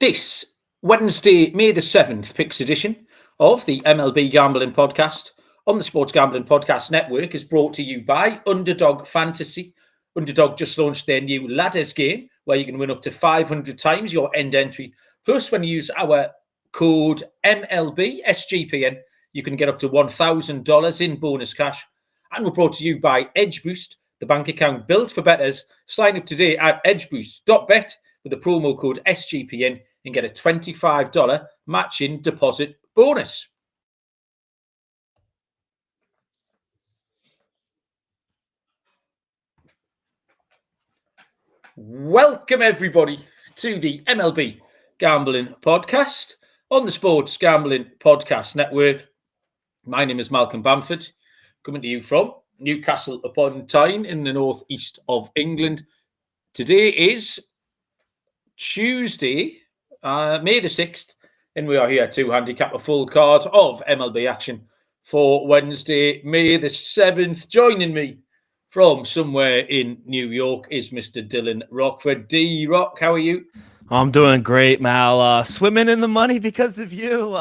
This Wednesday, May the 7th, Picks edition of the MLB Gambling Podcast on the Sports Gambling Podcast Network is brought to you by Underdog Fantasy. Underdog just launched their new ladders game where you can win up to 500 times your end entry. Plus, when you use our code MLB SGPN, you can get up to $1,000 in bonus cash. And we're brought to you by Edge Boost, the bank account built for bettors. Sign up today at edgeboost.bet with the promo code SGPN and get a $25 matching deposit bonus. Welcome, everybody, to the MLB Gambling Podcast on the Sports Gambling Podcast Network. My name is Malcolm Bamford, coming to you from Newcastle upon Tyne in the northeast of England. Today is Tuesday, May the 6th, and we are here to handicap a full card of MLB action for Wednesday, May the 7th. Joining me from somewhere in New York is Mr. Dylan Rockford. D-Rock, how are you? I'm doing great, Mal. Swimming in the money because of you.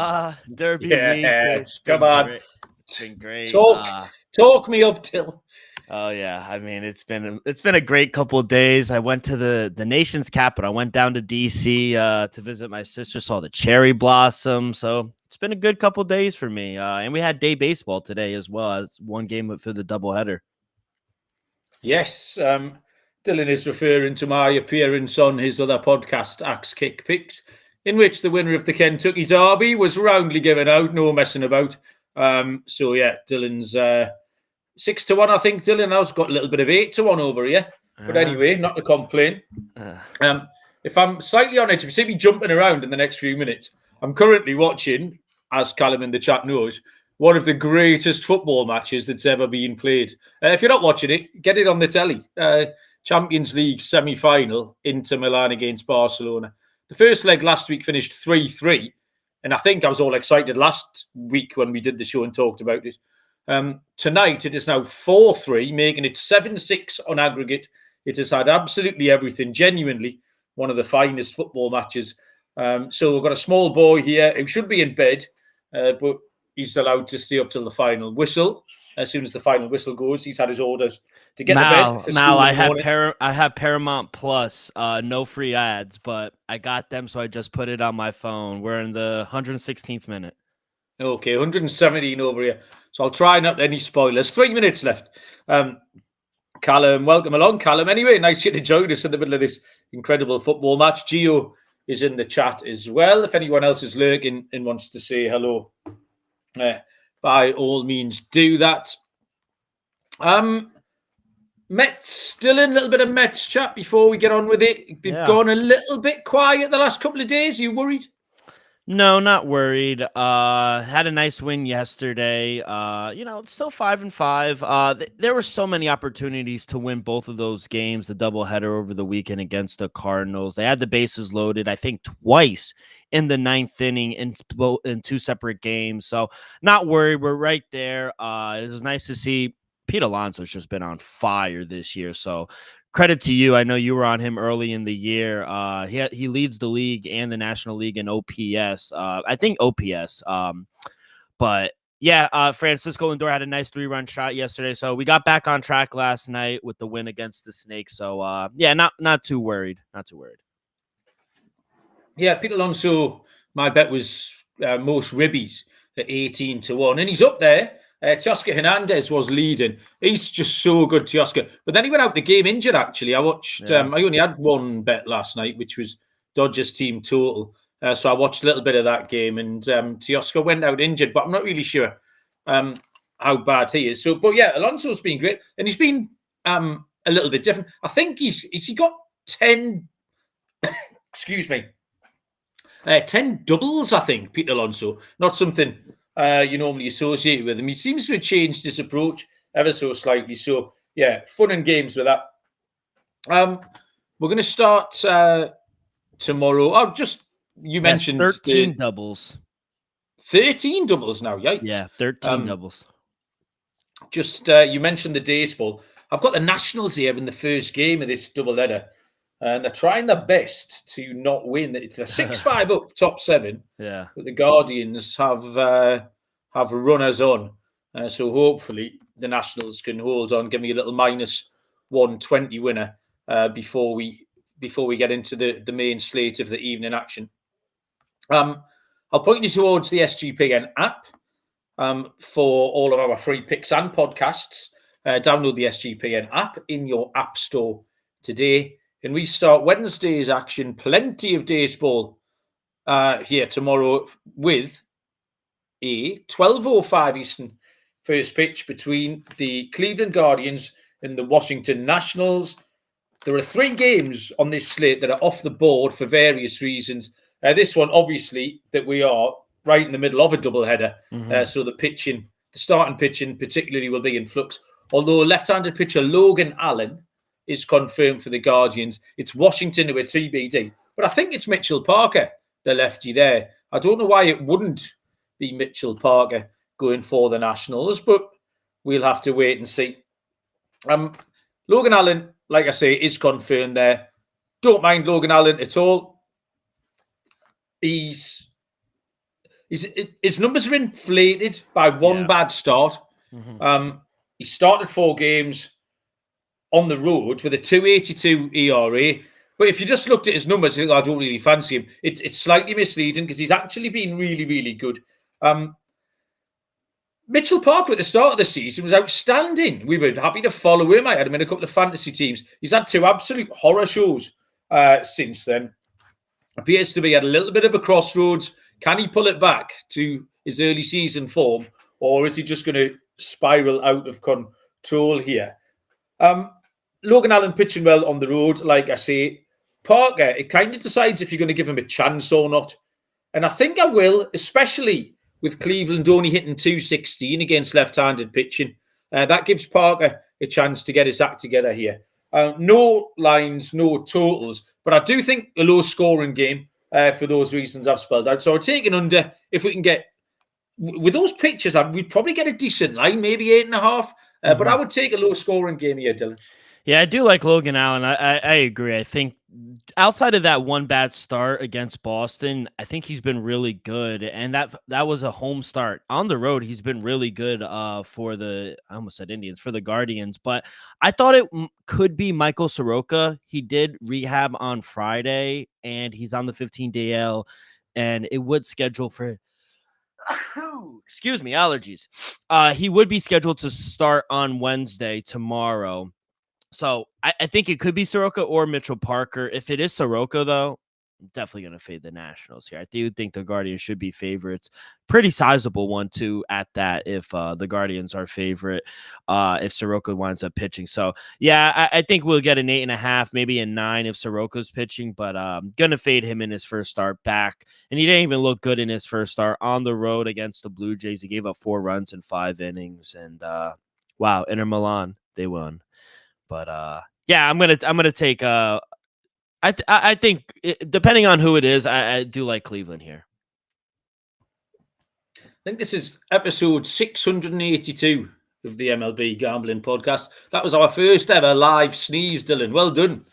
Derby week. Come on. It's been great. Talk me up, Till. Oh yeah, I mean it's been a great couple of days. I went to the nation's capital. I went down to DC to visit my sister. Saw the cherry blossom. So it's been a good couple of days for me. And we had day baseball today as well. It's one game for the doubleheader. Yes, Dylan is referring to my appearance on his other podcast, Axe Kick Picks, in which the winner of the Kentucky Derby was roundly given out. No messing about. So yeah, Dylan's 6-1. I think Dylan now's got a little bit of 8-1 over here. But anyway, not to complain. If I'm slightly on edge, if you see me jumping around in the next few minutes, I'm currently watching, as Callum in the chat knows, one of the greatest football matches that's ever been played. If you're not watching it, get it on the telly. Champions League semi-final, Inter Milan against Barcelona. The first leg last week finished 3-3. And I think I was all excited last week when we did the show and talked about it. Tonight, it is now 4-3, making it 7-6 on aggregate. It has had absolutely everything. Genuinely, one of the finest football matches. So we've got a small boy here who should be in bed, but he's allowed to stay up till the final whistle. As soon as the final whistle goes, he's had his orders to get to bed. Mal, I have Paramount Plus, no free ads, but I got them, so I just put it on my phone. We're in the 116th minute. Okay, 117 over here. So I'll try not any spoilers. 3 minutes left. Callum, welcome along, Callum. Anyway, nice you to join us in the middle of this incredible football match. Gio is in the chat as well. If anyone else is lurking and wants to say hello, by all means, do that. Mets, Dylan, a little bit of Mets chat before we get on with it. They've gone a little bit quiet the last couple of days. Are you worried? No, not worried. Had a nice win yesterday. It's still 5-5. There were so many opportunities to win both of those games, the doubleheader over the weekend against the Cardinals. They had the bases loaded, I think, twice in the ninth inning in two separate games. So not worried. We're right there. It was nice to see Pete Alonso's just been on fire this year. So credit to you. I know you were on him early in the year. He leads the league and the National League in OPS. I think OPS. But yeah, Francisco Lindor had a nice 3-run shot yesterday. So we got back on track last night with the win against the Snakes. So yeah, not too worried. Not too worried. Yeah, Pete Alonso, my bet was most ribbies at 18-1, and he's up there. Teoscar Hernandez was leading. He's just so good, Teoscar. But then he went out the game injured, actually. I watched, I only had one bet last night, which was Dodgers team total. So I watched a little bit of that game, and Teoscar went out injured, but I'm not really sure how bad he is. So, but yeah, Alonso's been great, and he's been a little bit different. I think he got 10, excuse me, 10 doubles, I think, Pete Alonso. Not something you normally associate with him. He seems to have changed his approach ever so slightly. So, yeah, fun and games with that. We're going to start tomorrow. You mentioned 13 doubles. 13 doubles now, yikes. Yeah, 13 doubles. You mentioned the baseball. I've got the Nationals here in the first game of this doubleheader. and they're trying their best to not win. It's a 6-5 up, top 7. Yeah. But the Guardians have runners on. So hopefully the Nationals can hold on, give me a little minus 120 winner before we get into the main slate of the evening action. I'll point you towards the SGPN app for all of our free picks and podcasts. Download the SGPN app in your app store today. And we start Wednesday's action, plenty of baseball here tomorrow with a 12:05 Eastern first pitch between the Cleveland Guardians and the Washington Nationals. There are 3 games on this slate that are off the board for various reasons. This one, obviously, that we are right in the middle of a doubleheader. So the starting pitching particularly will be in flux. Although left-handed pitcher Logan Allen is confirmed for the Guardians. It's Washington who are TBD. But I think it's Mitchell Parker, the lefty there. I don't know why it wouldn't be Mitchell Parker going for the Nationals, but we'll have to wait and see. Logan Allen, like I say, is confirmed there. Don't mind Logan Allen at all. His numbers are inflated by one bad start. He started 4 games on the road with a 2.82 ERA. But if you just looked at his numbers, I don't really fancy him. It's slightly misleading because he's actually been really, really good. Mitchell Parker at the start of the season was outstanding. We were happy to follow him. I had him in a couple of fantasy teams. He's had 2 absolute horror shows since then. Appears to be at a little bit of a crossroads. Can he pull it back to his early season form, or is he just going to spiral out of control here? Logan Allen pitching well on the road, like I say. Parker, it kind of decides if you're going to give him a chance or not. And I think I will, especially with Cleveland only hitting 216 against left-handed pitching. That gives Parker a chance to get his act together here. No lines, no totals, but I do think a low-scoring game for those reasons I've spelled out. So I'll take an under. If we can get, with those pitches, we'd probably get a decent line, maybe 8.5. But I would take a low-scoring game here, Dylan. Yeah, I do like Logan Allen. I agree. I think outside of that one bad start against Boston, I think he's been really good. And that was a home start. On the road, he's been really good for I almost said Indians, for the Guardians. But I thought it could be Michael Soroka. He did rehab on Friday, and he's on the 15-day AL, and it would schedule for excuse me, allergies. He would be scheduled to start on Wednesday, tomorrow. So I think it could be Soroka or Mitchell Parker. If it is Soroka, though, I'm definitely going to fade the Nationals here. I do think the Guardians should be favorites. Pretty sizable one, too, at that, if the Guardians are favorite, if Soroka winds up pitching. So, yeah, I think we'll get an 8.5, maybe a 9 if Soroka's pitching, but going to fade him in his first start back. And he didn't even look good in his first start on the road against the Blue Jays. He gave up 4 runs in 5 innings. And, wow, Inter Milan, they won. But yeah, I'm gonna take. I think depending on who it is, I do like Cleveland here. I think this is episode 682 of the MLB Gambling Podcast. That was our first ever live sneeze, Dylan. Well done.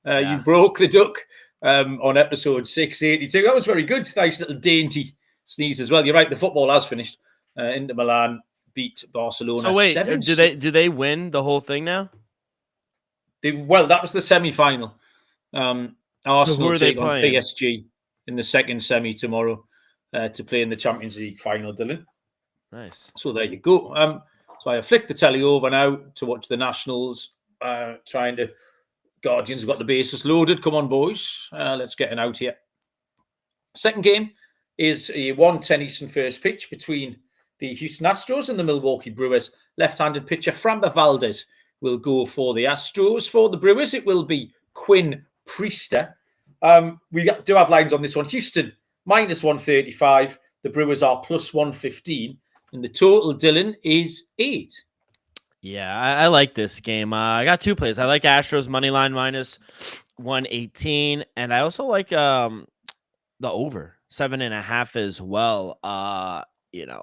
You broke the duck on episode 682. That was very good. Nice little dainty sneeze as well. You're right. The football has finished. Inter Milan beat Barcelona. So wait, do they win the whole thing now? Well, that was the semi-final. Arsenal take on playing? PSG in the second semi tomorrow to play in the Champions League final, Dylan. Nice. So there you go. So I flick the telly over now to watch the Nationals trying to... Guardians have got the bases loaded. Come on, boys. Let's get it out here. Second game is a 1:10 Eastern first pitch between the Houston Astros and the Milwaukee Brewers. Left-handed pitcher Framber Valdez will go for the Astros. For the Brewers, it will be Quinn Priester. We do have lines on this one. Houston, minus 135. The Brewers are plus 115. And the total, Dylan, is 8. Yeah, I like this game. I got 2 plays. I like Astros money line minus 118. And I also like the over 7.5 as well.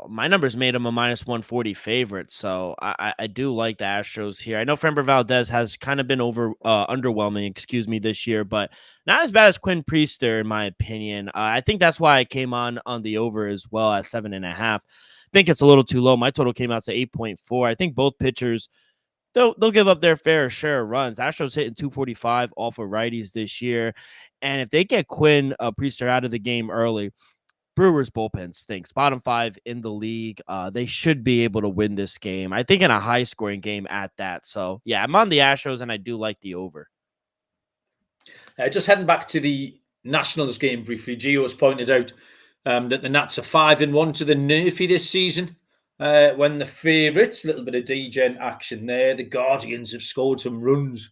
my numbers made him a minus 140 favorite. So I do like the Astros here. I know Framber Valdez has kind of been underwhelming, this year, but not as bad as Quinn Priester, in my opinion. I think that's why I came on the over as well at 7.5. I think it's a little too low. My total came out to 8.4. I think both pitchers, they'll give up their fair share of runs. Astros hitting 245 off of righties this year. And if they get Quinn Priester out of the game early, Brewers bullpen stinks. Bottom 5 in the league. They should be able to win this game. I think in a high-scoring game at that. So, yeah, I'm on the Astros, and I do like the over. Just heading back to the Nationals game briefly, Gio's pointed out that the Nats are 5-1 to the Nerfy this season. When the favourites, a little bit of D-Gen action there. The Guardians have scored some runs.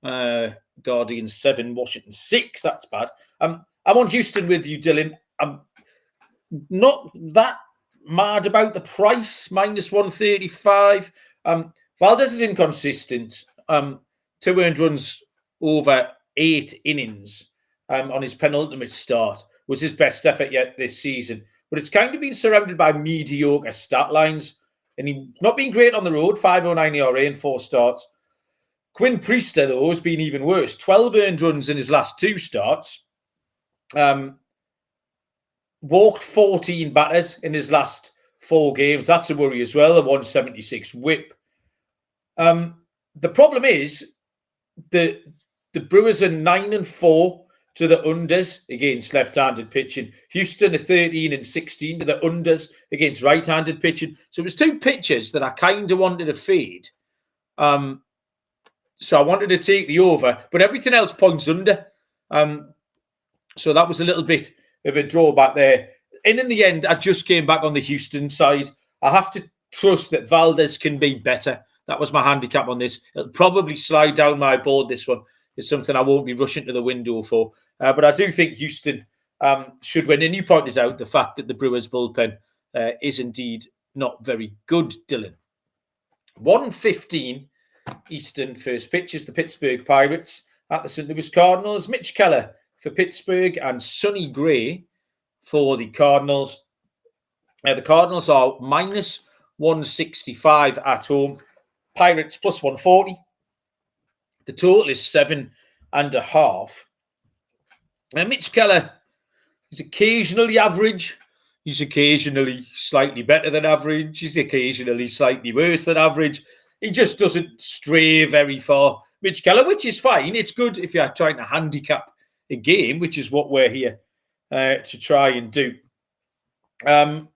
Guardians 7, Washington 6. That's bad. I'm on Houston with you, Dylan. I'm not that mad about the price, minus 135. Valdez is inconsistent. 2 earned runs over 8 innings on his penultimate start was his best effort yet this season. But it's kind of been surrounded by mediocre stat lines. And he's not been great on the road, 5.09 ERA in 4 starts. Quinn Priester, though, has been even worse. 12 earned runs in his last 2 starts. Walked 14 batters in his last 4 games. That's a worry as well, a 176 whip. The problem is the Brewers are 9-4 to the unders against left-handed pitching. Houston are 13-16 to the unders against right-handed pitching. So it was 2 pitchers that I kind of wanted to fade. So I wanted to take the over, but everything else points under. So that was a little bit of a drawback there. And in the end, I just came back on the Houston side. I have to trust that Valdez can be better. That was my handicap on this. It'll probably slide down my board, this one. It's something I won't be rushing to the window for. But I do think Houston should win. And you pointed out the fact that the Brewers bullpen is indeed not very good, Dylan. 1:15 Eastern first pitch is the Pittsburgh Pirates at the St. Louis Cardinals. Mitch Keller for Pittsburgh and Sonny Gray for the Cardinals. The Cardinals are minus 165 at home. Pirates plus 140. The total is 7.5. Now, Mitch Keller is occasionally average. He's occasionally slightly better than average. He's occasionally slightly worse than average. He just doesn't stray very far. Mitch Keller, which is fine. It's good if you're trying to handicap a game, which is what we're here to try and do. The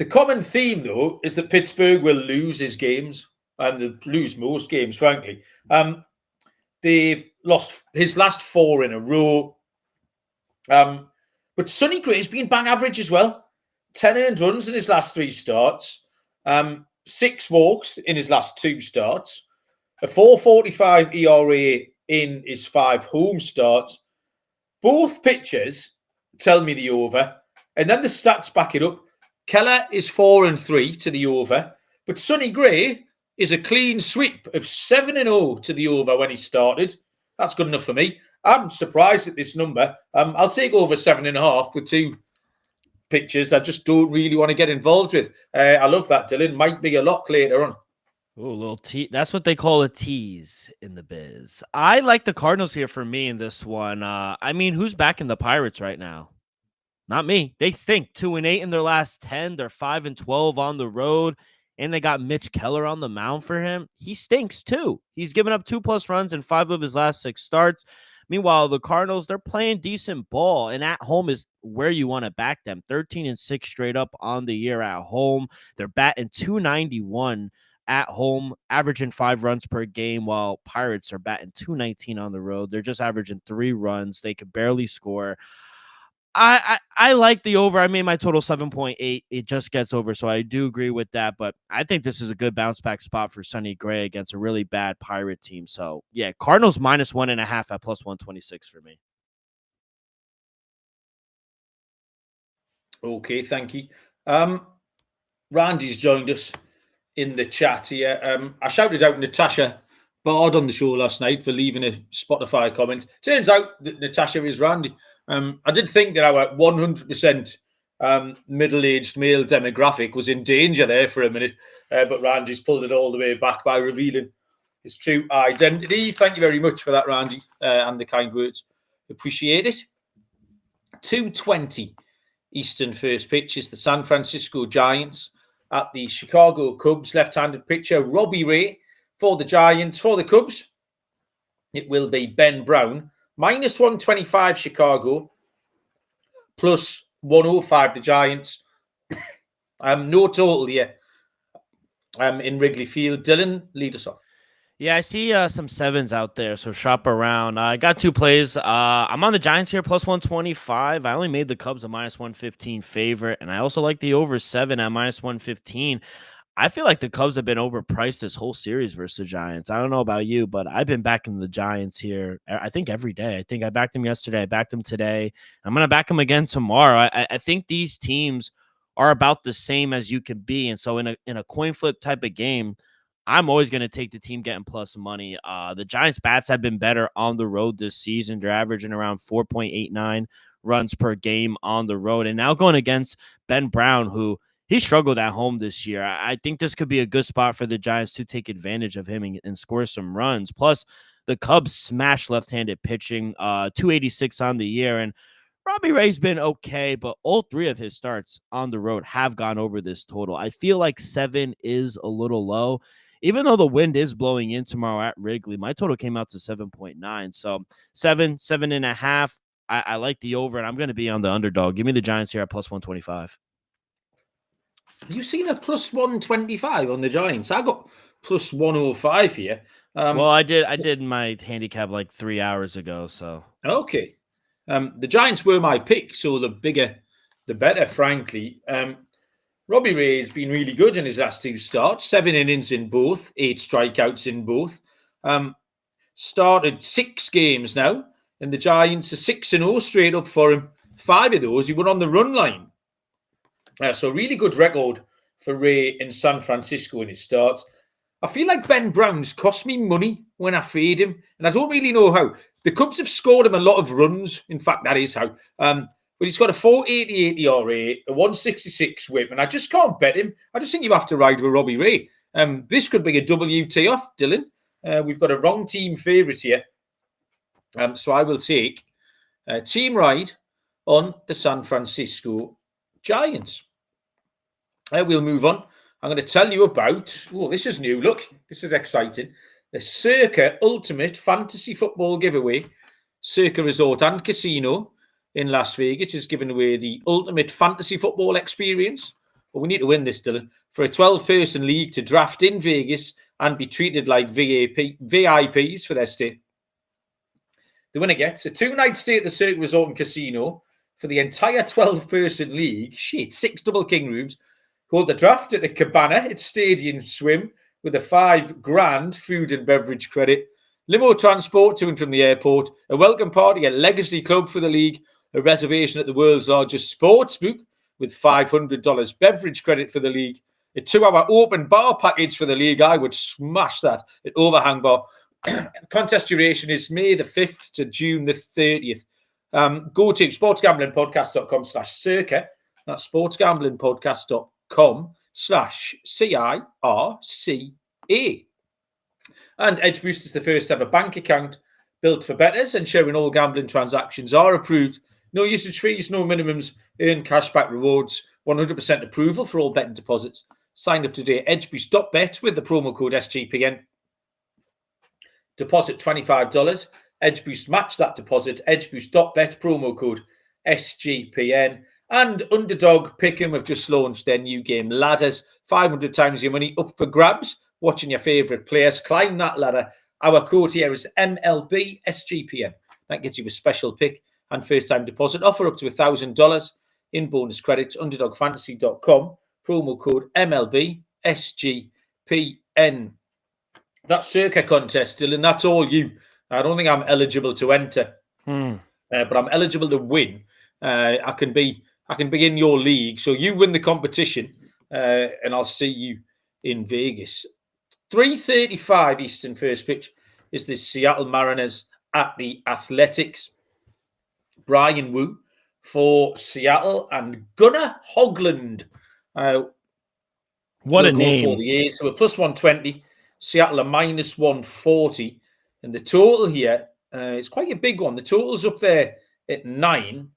common theme, though, is that Pittsburgh will lose his games, and they'll lose most games, frankly. They've lost his last 4 in a row. But Sonny Gray's been bang average as well. 10 earned runs in his last 3 starts. 6 walks in his last 2 starts. A 4.45 ERA in his 5 home starts. Both pitchers tell me the over. And then the stats back it up. Keller is 4-3 to the over. But Sonny Gray is a clean sweep of 7-0 to the over when he started. That's good enough for me. I'm surprised at this number. I'll take over 7.5 with 2 pitchers I just don't really want to get involved with. I love that, Dylan. Might be a lock later on. Oh, a little tease. That's what they call a tease in the biz. I like the Cardinals here for me in this one. I mean, who's backing the Pirates right now? Not me. They stink. 2-8 in their last 10. They're 5-12 on the road. And they got Mitch Keller on the mound for him. He stinks too. He's given up 2+ runs in 5 of his last 6 starts. Meanwhile, the Cardinals, they're playing decent ball, and at home is where you want to back them. 13-6 straight up on the year at home. They're batting .291 at home, averaging 5 runs per game, while Pirates are batting .219 on the road. They're just averaging 3 runs. They could barely score. I like the over. I made my total 7.8. It just gets over, so I do agree with that. But I think this is a good bounce back spot for Sonny Gray against a really bad Pirate team. So yeah, Cardinals minus 1.5 at plus 126 for me. Okay, thank you. Randy's joined us in the chat here. I shouted out Natasha Bard on the show last night for leaving a Spotify comment. Turns out that Natasha is Randy. I did think that our 100% middle-aged male demographic was in danger there for a minute, but Randy's pulled it all the way back by revealing his true identity. Thank you very much for that, Randy, and the kind words. Appreciate it. 2:20 Eastern first pitch is the San Francisco Giants at the Chicago Cubs. Left-handed pitcher Robbie Ray for the Giants. For the Cubs, it will be Ben Brown. -125 Chicago, plus 105 the Giants. No total here in Wrigley Field. Dylan, lead us off. Yeah, I see some sevens out there, so shop around. I got two plays. I'm on the Giants here, plus 125. I only made the Cubs a -115 favorite, and I also like the over 7 at -115. I feel like the Cubs have been overpriced this whole series versus the Giants. I don't know about you, but I've been backing the Giants here, I think, every day. I think I backed them yesterday. I backed them today. I'm going to back them again tomorrow. I think these teams are about the same as you can be, and so in a coin flip type of game, I'm always going to take the team getting plus money. The Giants' bats have been better on the road this season. They're averaging around 4.89 runs per game on the road. And now going against Ben Brown, who he struggled at home this year. I think this could be a good spot for the Giants to take advantage of him and score some runs. Plus, the Cubs smash left-handed pitching, 286 on the year. And Robbie Ray's been okay, but all three of his starts on the road have gone over this total. I feel like 7 is a little low. Even though the wind is blowing in tomorrow at Wrigley, my total came out to 7.9. So 7.5. I like the over, and I'm going to be on the underdog. Give me the Giants here at plus 125. You've seen a plus 125 on the Giants. I got plus 105 here. Well, I did my handicap like 3 hours ago. So okay. The Giants were my pick, so the bigger, the better, frankly. Robbie Ray has been really good in his last 2 starts. 7 innings in both, 8 strikeouts in both. Started 6 games now, and the Giants are 6-0 straight up for him. 5 of those, he went on the run line. So really good record for Ray in San Francisco in his starts. I feel like Ben Brown's cost me money when I fade him, and I don't really know how. The Cubs have scored him a lot of runs. In fact, that is how. But he's got a 4.88 ERA, a 1.66 whip, and I just can't bet him. I just think you have to ride with Robbie Ray. This could be a WT off, Dylan. We've got a wrong team favourite here. So I will take team ride on the San Francisco Giants. We'll move on. I'm going to tell you about, this is new. Look, this is exciting. The Circa Ultimate Fantasy Football Giveaway. Circa Resort and Casino in Las Vegas is giving away the ultimate fantasy football experience. But we need to win this, Dylan, for a 12-person league to draft in Vegas and be treated like VIPs for their stay. The winner gets a 2-night stay at the Circa Resort and Casino for the entire 12-person league. 6 double king rooms. Hold the draft at a cabana at Stadium Swim with a $5,000 food and beverage credit. Limo transport to and from the airport. A welcome party at Legacy Club for the league. A reservation at the world's largest sportsbook with $500 beverage credit for the league. A 2-hour open bar package for the league. I would smash that at Overhang Bar. Contest duration is May the 5th to June the 30th. Go to sportsgamblingpodcast.com/circa. That's sportsgamblingpodcast.com/CIRCA. And Edge Boost is the first ever bank account built for bettors, ensuring all gambling transactions are approved. No usage fees, no minimums, earn cashback rewards, 100% approval for all betting deposits. Sign up today at edgeboost.bet with the promo code SGPN. Deposit $25. EdgeBoost match that deposit. EdgeBoost.bet promo code SGPN. And Underdog Pick'em have just launched their new game, Ladders. 500 times your money up for grabs. Watching your favourite players climb that ladder. Our code here is MLB SGPN. That gets you a special pick and first-time deposit offer up to $1,000 in bonus credits. UnderdogFantasy.com. Promo code MLB SGPN. That Circa contest, Dylan, that's all you. I don't think I'm eligible to enter, but I'm eligible to win. I can be in your league, so you win the competition, and I'll see you in Vegas. 3:35 Eastern first pitch is the Seattle Mariners at the Athletics. Brian Wu for Seattle, and Gunnar Hoagland What a will go name. for the A's. So we're plus 120. Seattle are minus 140. And the total here is quite a big one. The total's up there at 9.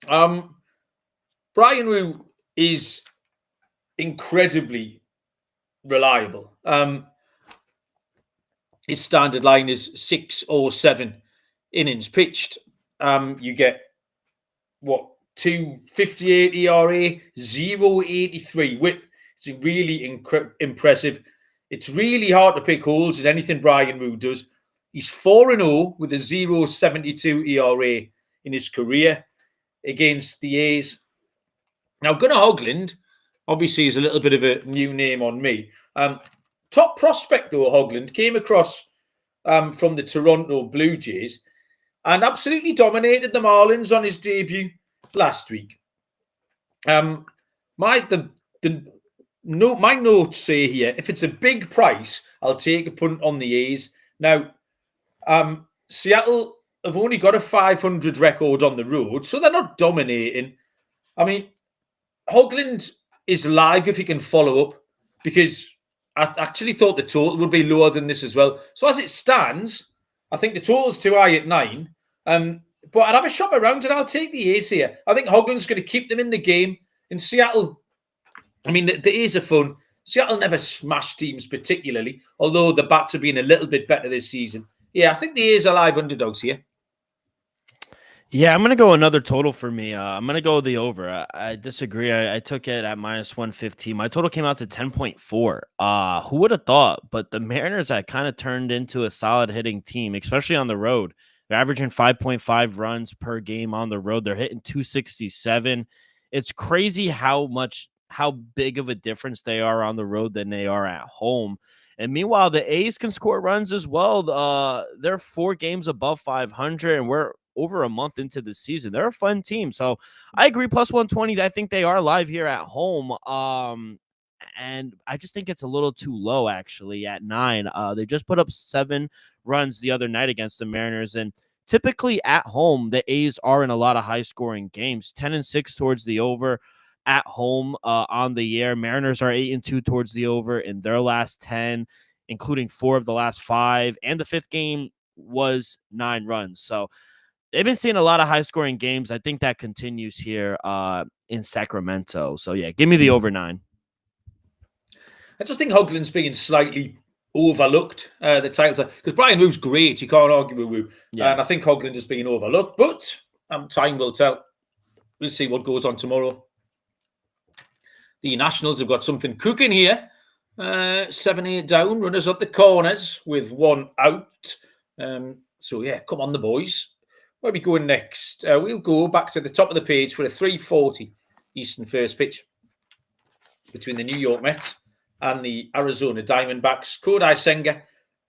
Brian Wu is incredibly reliable. His standard line is 6 or 7 innings pitched. You get, 258 ERA, 0.83 whip. It's really impressive. It's really hard to pick holes in anything Brian Wu does. He's 4-0 with a 0.72 ERA in his career against the A's. Now, Gunnar Hoagland, obviously, is a little bit of a new name on me. Top prospect, though, Hoagland, came across from the Toronto Blue Jays and absolutely dominated the Marlins on his debut last week. My notes say here, if it's a big price, I'll take a punt on the A's. Now, Seattle have only got a 500 record on the road, so they're not dominating. I mean, Hoagland is live if he can follow up, because I actually thought the total would be lower than this as well. So as it stands, I think the total's too high at 9. But I'd have a shop around and I'll take the A's here. I think Hoagland's going to keep them in the game. In Seattle, I mean, the A's are fun. Seattle never smash teams particularly, although the bats have been a little bit better this season. Yeah, I think the A's are live underdogs here. Yeah, I'm going to go another total for me. I'm going to go the over. I disagree. I took it at minus 115. My total came out to 10.4. Who would have thought? But the Mariners had kind of turned into a solid hitting team, especially on the road. They're averaging 5.5 runs per game on the road. They're hitting 267. It's crazy how big of a difference they are on the road than they are at home. And meanwhile, the A's can score runs as well. They're 4 games above 500, and we're over a month into the season. They're a fun team. So I agree, plus 120. I think they are live here at home. And I just think it's a little too low, actually, at 9. They just put up 7 runs the other night against the Mariners. And typically at home, the A's are in a lot of high-scoring games. 10-6 towards the over at home on the year. Mariners are 8-2 towards the over in their last 10, including 4 of the last 5. And the 5th game was 9 runs. So they've been seeing a lot of high-scoring games. I think that continues here in Sacramento. So, yeah, give me the over 9. I just think Hoagland's being slightly overlooked, the title, because Brian Wu's great. You can't argue with Wu. Yeah. And I think Hoagland is being overlooked, but time will tell. We'll see what goes on tomorrow. The Nationals have got something cooking here. 7-8 down, runners up the corners with 1 out. So, yeah, come on, the boys. Where are we going next? We'll go back to the top of the page for a 3:40 Eastern first pitch between the New York Mets and the Arizona Diamondbacks. Kodai Senga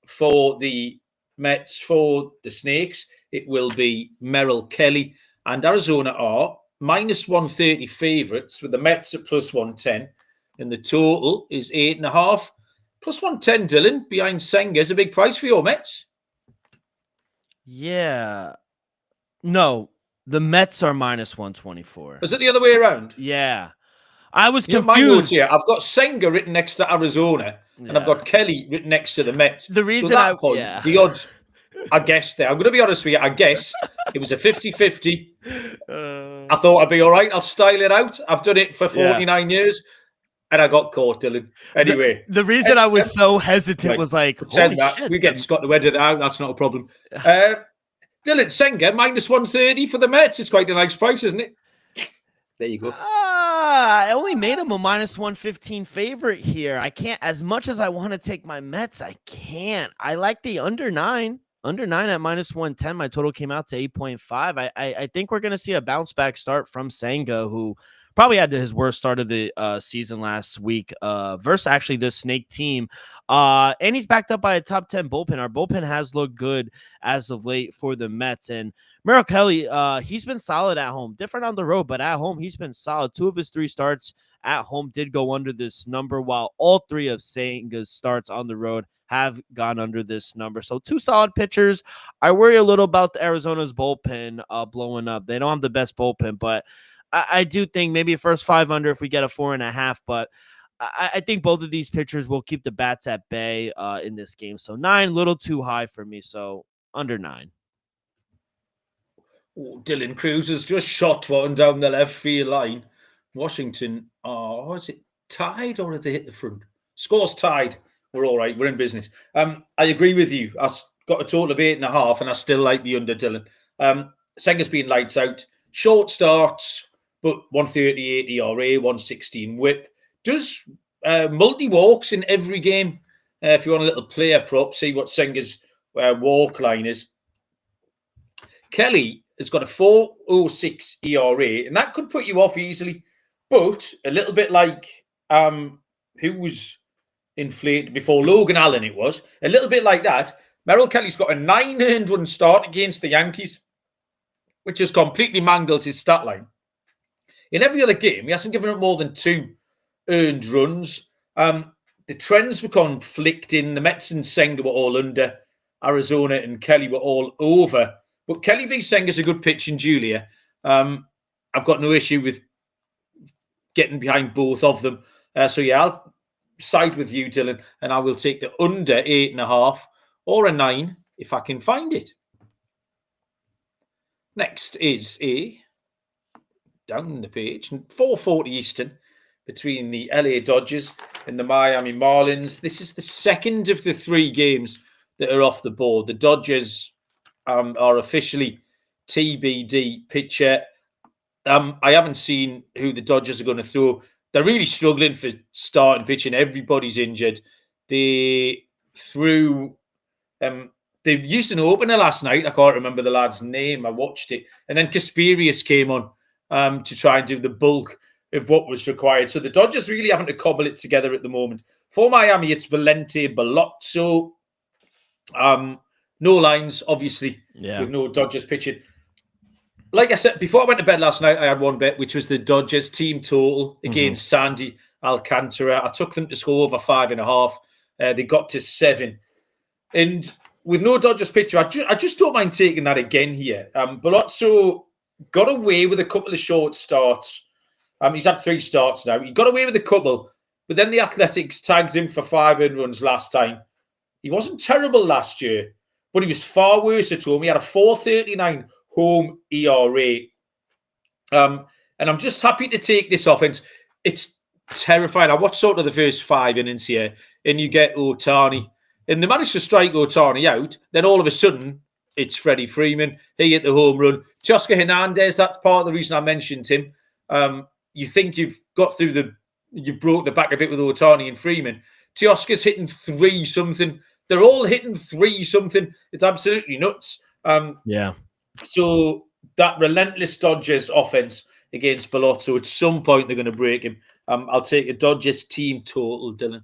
for the Mets. For the Snakes, it will be Merrill Kelly. And Arizona are minus 130 favourites, with the Mets at plus 110. And the total is 8.5. Plus 110, Dylan, behind Senga is a big price for your Mets. Yeah. No, the Mets are minus 124. Is it the other way around? Yeah. I was confused. My notes here, I've got Senga written next to Arizona, and I've got Kelly written next to the Mets. The reason the odds, I guessed there. I'm going to be honest with you. I guessed it was a 50-50. I thought I'd be all right. I'll style it out. I've done it for 49 years, and I got caught, Dylan. Anyway. The reason I was so hesitant was like, holy shit. We get Scott to edit it out. That's not a problem. Dylan, Senga, minus 130 for the Mets. It's quite a nice price, isn't it? There you go. I only made him a minus 115 favorite here. I can't, as much as I want to take my Mets, I can't. I like the under 9. Under 9 at minus 110. My total came out to 8.5. I think we're going to see a bounce back start from Senga, who probably had his worst start of the season last week versus actually this Snake team. And he's backed up by a top 10 bullpen. Our bullpen has looked good as of late for the Mets. And Merrill Kelly, he's been solid at home. Different on the road, but at home, he's been solid. 2 of his 3 starts at home did go under this number, while all three of Senga's starts on the road have gone under this number. So 2 solid pitchers. I worry a little about the Arizona's bullpen blowing up. They don't have the best bullpen, but I do think maybe first 5 under if we get a 4.5, but I think both of these pitchers will keep the bats at bay in this game. So 9, a little too high for me. So under 9. Oh, Dylan Cruz has just shot one down the left field line. Washington, is it tied or have they hit the front? Score's tied. We're all right. We're in business. I agree with you. I've got a total of 8.5, and I still like the under, Dylan. Senga's been lights out. Short starts, but 138 ERA, 116 whip. Does multi-walks in every game. If you want a little player prop, see what Senga's walk line is. Kelly has got a 4.06 ERA, and that could put you off easily. But a little bit like who was inflated before, Logan Allen it was. A little bit like that. Merrill Kelly's got a 9 earned run start against the Yankees, which has completely mangled his stat line. In every other game, he hasn't given up more than 2 earned runs. The trends were conflicting. The Mets and Senga were all under. Arizona and Kelly were all over. But Kelly v. Senga's a good pitch in Julia. I've got no issue with getting behind both of them. So yeah, I'll side with you, Dylan, and I will take the under 8.5 or a 9 if I can find it. Next is down the page, 4:40 Eastern, between the LA Dodgers and the Miami Marlins. This is the second of the 3 games that are off the board. The Dodgers are officially TBD pitcher. I haven't seen who the Dodgers are going to throw. They're really struggling for starting pitching. Everybody's injured. They threw... they used an opener last night. I can't remember the lad's name. I watched it. And then Casperius came on to try and do the bulk of what was required. So the Dodgers really having to cobble it together at the moment. For Miami, it's Valente Bellotto. No lines, obviously, with no Dodgers pitching. Like I said, before I went to bed last night, I had one bet, which was the Dodgers team total against Sandy Alcantara. I took them to score over 5.5. They got to 7. And with no Dodgers pitcher, I just don't mind taking that again here. Bellotto got away with a couple of short starts. He's had 3 starts now. He got away with a couple, but then the Athletics tagged him for 5 earned runs last time. He wasn't terrible last year, but he was far worse at home. He had a 4.39 home ERA. And I'm just happy to take this offense. It's terrifying. I watched sort of the first 5 innings here, and you get Ohtani. And they managed to strike Ohtani out. Then all of a sudden, it's Freddie Freeman. He hit the home run. Teoscar Hernandez, that's part of the reason I mentioned him. You think you've got through you've broke the back of it with Ohtani and Freeman. Teoscar's hitting 3-something. They're all hitting 3-something. It's absolutely nuts. So that relentless Dodgers offense against Bellotto, at some point they're going to break him. I'll take a Dodgers team total, Dylan.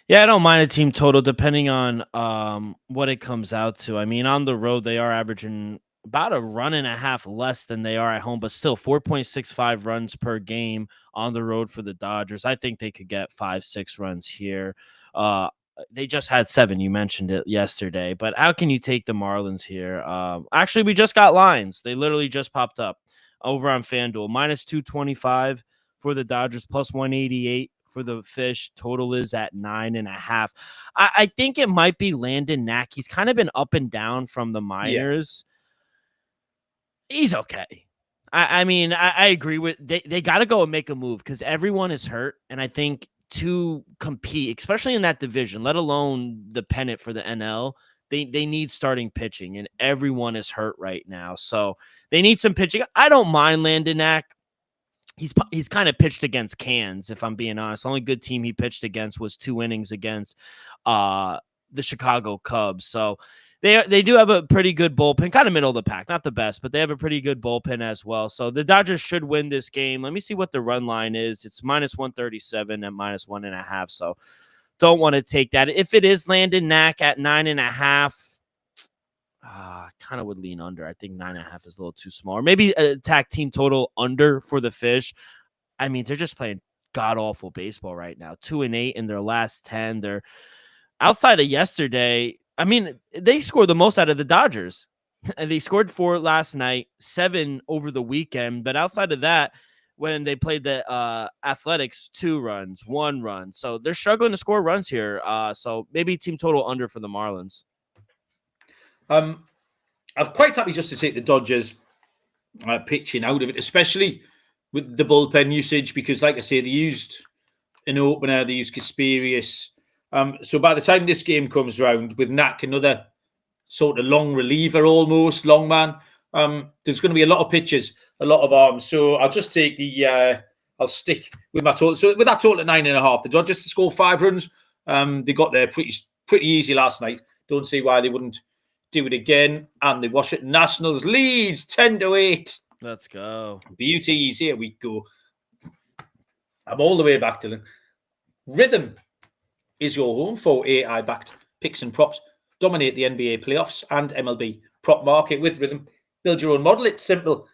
Yeah, I don't mind a team total depending on what it comes out to. I mean, on the road, they are averaging about a 1.5 less than they are at home, but still 4.65 runs per game on the road for the Dodgers. I think they could get 5-6 runs here. They just had 7. You mentioned it yesterday, but how can you take the Marlins here? Actually, we just got lines. They literally just popped up over on FanDuel. -225 for the Dodgers, +188 for the Fish. Total is at 9.5. I think it might be Landon Knack. He's kind of been up and down from the minors. Yeah. He's okay. I mean, I agree with they got to go and make a move because everyone is hurt, and I think to compete, especially in that division, let alone the pennant for the NL, they need starting pitching, and everyone is hurt right now. So they need some pitching. I don't mind Landon Knack. He's kind of pitched against cans, if I'm being honest. The only good team he pitched against was 2 innings against the Chicago Cubs. So they do have a pretty good bullpen, kind of middle of the pack, not the best, but they have a pretty good bullpen as well. So the Dodgers should win this game. Let me see what the run line is. It's -137 and -1.5. So don't want to take that. If it is Landon Knack at 9.5, kind of would lean under. I think 9.5 is a little too small. Or maybe attack team total under for the Fish. I mean, they're just playing god-awful baseball right now. 2-8 in their last 10. They're outside of yesterday. I mean, they scored the most out of the Dodgers. And they scored 4 last night, 7 over the weekend. But outside of that, when they played the Athletics, 2 runs, 1 run. So they're struggling to score runs here. So maybe team total under for the Marlins. I'm quite happy just to take the Dodgers pitching out of it, especially with the bullpen usage, because, like I say, they used an opener, they used Kasperius. So by the time this game comes round, with Knack, another sort of long reliever, almost long man, there's going to be a lot of pitches, a lot of arms. So I'll just take I'll stick with my total. So with that total at 9.5, the Dodgers to score 5 runs. They got there pretty easy last night. Don't see why they wouldn't do it again. And the Washington Nationals leads 10-8. Let's go. Beauties. Here we go. I'm all the way back, Dylan. Rhythm is your home for AI-backed picks and props. Dominate the NBA playoffs and MLB prop market with Rhythm. Build your own model. It's simple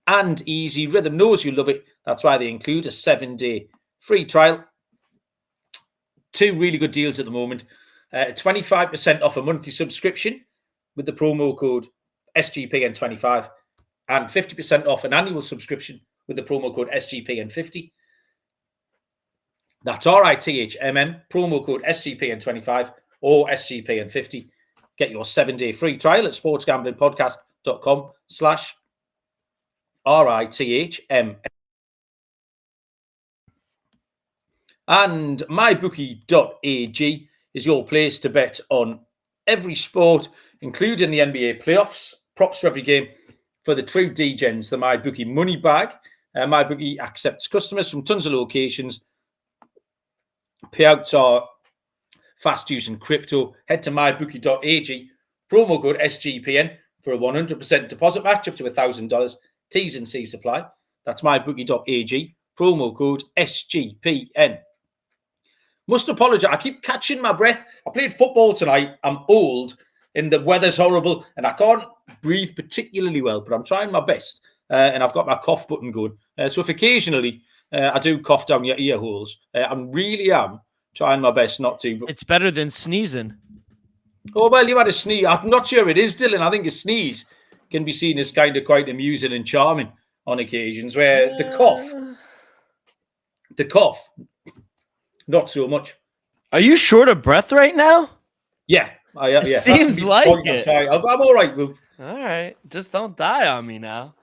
and easy. Rhythm knows you love it. That's why they include a 7-day free trial. 2 really good deals at the moment. 25% off a monthly subscription with the promo code SGPN25 and 50% off an annual subscription with the promo code SGPN50. That's RITHMM, promo code SGPN25 or SGPN50. Get your 7-day free trial at sportsgamblingpodcast.com/RITHMM. And mybookie.ag is your place to bet on every sport, including the NBA playoffs. Props for every game for the true degens, the MyBookie money bag. MyBookie accepts customers from tons of locations. Payouts are fast using crypto. Head to mybookie.ag, promo code SGPN for a 100% deposit match up to $1,000. T's and C's apply. That's mybookie.ag, promo code SGPN. Must apologise. I keep catching my breath. I played football tonight. I'm old and the weather's horrible and I can't breathe particularly well, but I'm trying my best. And I've got my cough button going. So if occasionally I do cough down your ear holes, I really am trying my best not to. But... It's better than sneezing. Oh, well, you had a sneeze. I'm not sure it is, Dylan. I think a sneeze can be seen as kind of quite amusing and charming on occasions, where the cough, not so much. Are you short of breath right now? Yeah. It seems like it. I'm all right, Will. All right. Just don't die on me now.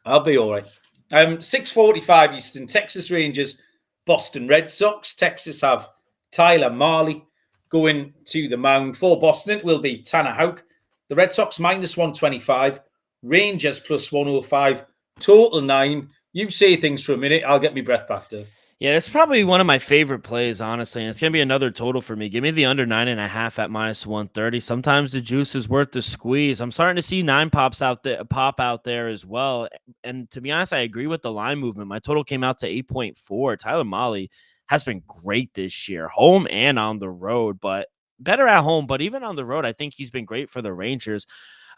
I'll be all right. 6:45 Eastern, Texas Rangers, Boston Red Sox. Texas have Tyler Mahle going to the mound. For Boston, it will be Tanner Houck. The Red Sox -125, Rangers +105, total 9. You say things for a minute, I'll get my breath back to. Yeah, it's probably one of my favorite plays, honestly. And it's going to be another total for me. Give me the under 9.5 at -130. Sometimes the juice is worth the squeeze. I'm starting to see 9 pop out there as well. And to be honest, I agree with the line movement. My total came out to 8.4. Tyler Mahle has been great this year, home and on the road, but better at home. But even on the road, I think he's been great for the Rangers.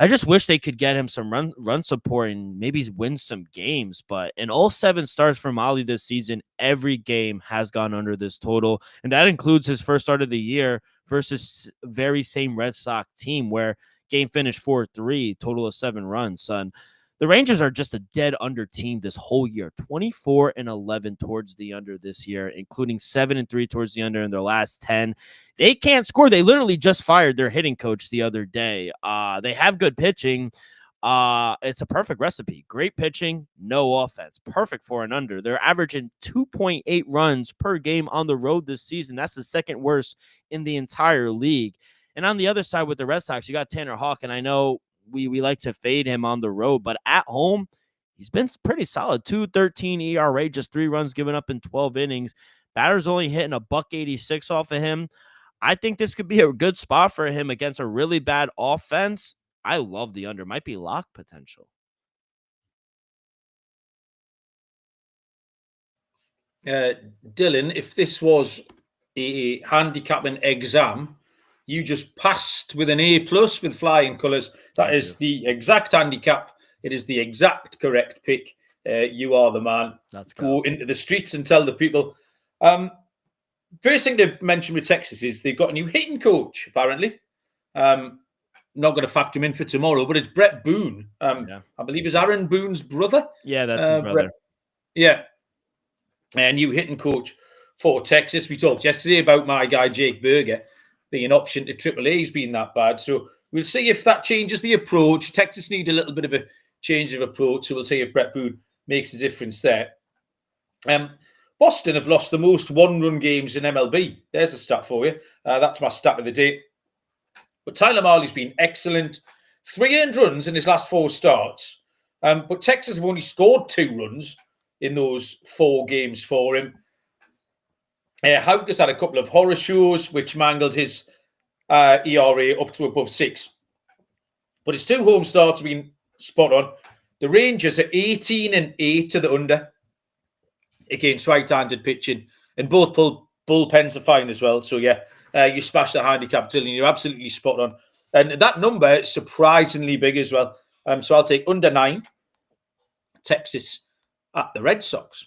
I just wish they could get him some run support and maybe win some games. But in all 7 starts for Mahle this season, every game has gone under this total. And that includes his first start of the year versus very same Red Sox team where game finished 4-3, total of 7 runs, son. The Rangers are just a dead under team this whole year, 24-11 towards the under this year, including 7-3 towards the under in their last 10. They can't score. They literally just fired their hitting coach the other day. They have good pitching. It's a perfect recipe. Great pitching, no offense. Perfect for an under. They're averaging 2.8 runs per game on the road this season. That's the second worst in the entire league. And on the other side with the Red Sox, you got Tanner Houck, and I know we like to fade him on the road, but at home, he's been pretty solid. 2.13 ERA, just 3 runs given up in 12 innings. Batter's only hitting a $186 off of him. I think this could be a good spot for him against a really bad offense. I love the under. Might be lock potential. Dylan, if this was a handicapping exam, you just passed with an A+ with flying colours. That is the exact handicap. It is the exact correct pick. You are the man. Let's go into the streets and tell the people First thing to mention with Texas is they've got a new hitting coach, apparently. Not going to factor him in for tomorrow, but it's Brett Boone. I believe it's Aaron Boone's brother. Yeah, that's his brother. Brett, yeah. A new hitting coach for Texas. We talked yesterday about my guy, Jake Berger, being an option to AAA's being that bad. So we'll see if that changes the approach. Texas need a little bit of a change of approach. So we'll see if Brett Boone makes a difference there. Boston have lost the most one-run games in MLB. There's a stat for you. That's my stat of the day. But Tyler Marley's been excellent. 3 earned runs in his last 4 starts. But Texas have only scored 2 runs in those 4 games for him. Houck has had a couple of horror shows, which mangled his ERA up to above 6. But his 2 home starts have been spot on. The Rangers are 18-8 to the under against right-handed pitching. And both bullpens are fine as well. So, yeah. You smash the handicap, Dylan. You're absolutely spot on. And that number is surprisingly big as well. So I'll take under 9. Texas at the Red Sox.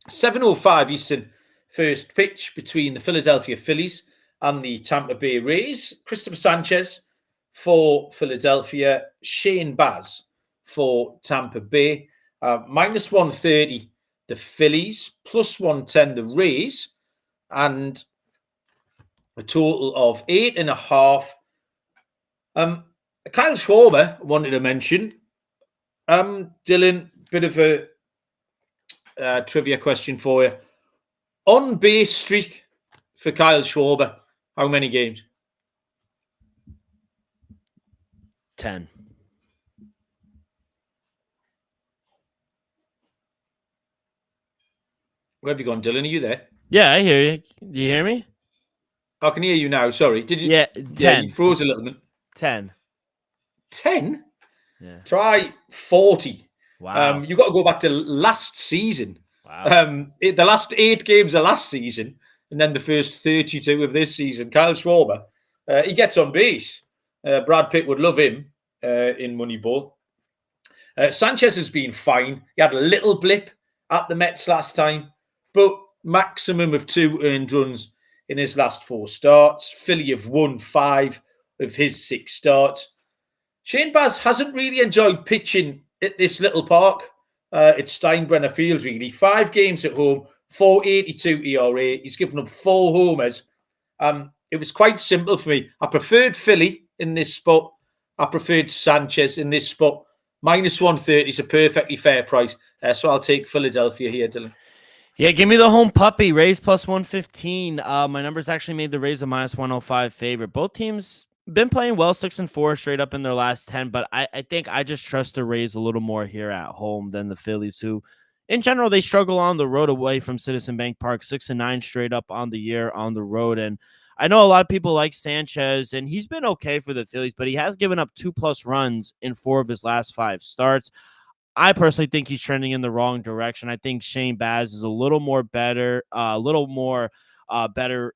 7:05 Eastern first pitch between the Philadelphia Phillies and the Tampa Bay Rays. Christopher Sanchez for Philadelphia. Shane Baz for Tampa Bay. Minus 130 the Phillies. Plus 110 the Rays. And a total of 8.5. Kyle Schwarber wanted to mention. Dylan, bit of a trivia question for you. On base streak for Kyle Schwarber, how many games? 10. Where have you gone, Dylan? Are you there? Yeah, I hear you. Do you hear me? I can hear you now. Sorry. Did you? Yeah, 10. Yeah, you froze a little bit. 10. 10? Yeah. Try 40. Wow. You got to go back to last season. Wow. The last 8 games of last season, and then the first 32 of this season. Kyle Schwarber, he gets on base. Brad Pitt would love him in Moneyball. Sanchez has been fine. He had a little blip at the Mets last time, but maximum of 2 earned runs in his last 4 starts. Philly have won 5 of his 6 starts. Shane Baz hasn't really enjoyed pitching at this little park at Steinbrenner Field, really. 5 games at home, 4.82 ERA. He's given up 4 homers. It was quite simple for me. I preferred Philly in this spot. I preferred Sanchez in this spot. Minus 130 is a perfectly fair price. So I'll take Philadelphia here, Dylan. Yeah, give me the home puppy. Rays plus 115. My numbers actually made the Rays a minus 105 favorite. Both teams been playing well, 6-4 straight up in their last 10, but I think I just trust the Rays a little more here at home than the Phillies, who, in general, they struggle on the road away from Citizen Bank Park, 6-9 straight up on the year on the road. And I know a lot of people like Sanchez, and he's been okay for the Phillies, but he has given up 2+ runs in 4 of his last 5 starts. I personally think he's trending in the wrong direction. I think Shane Baz is a little more better,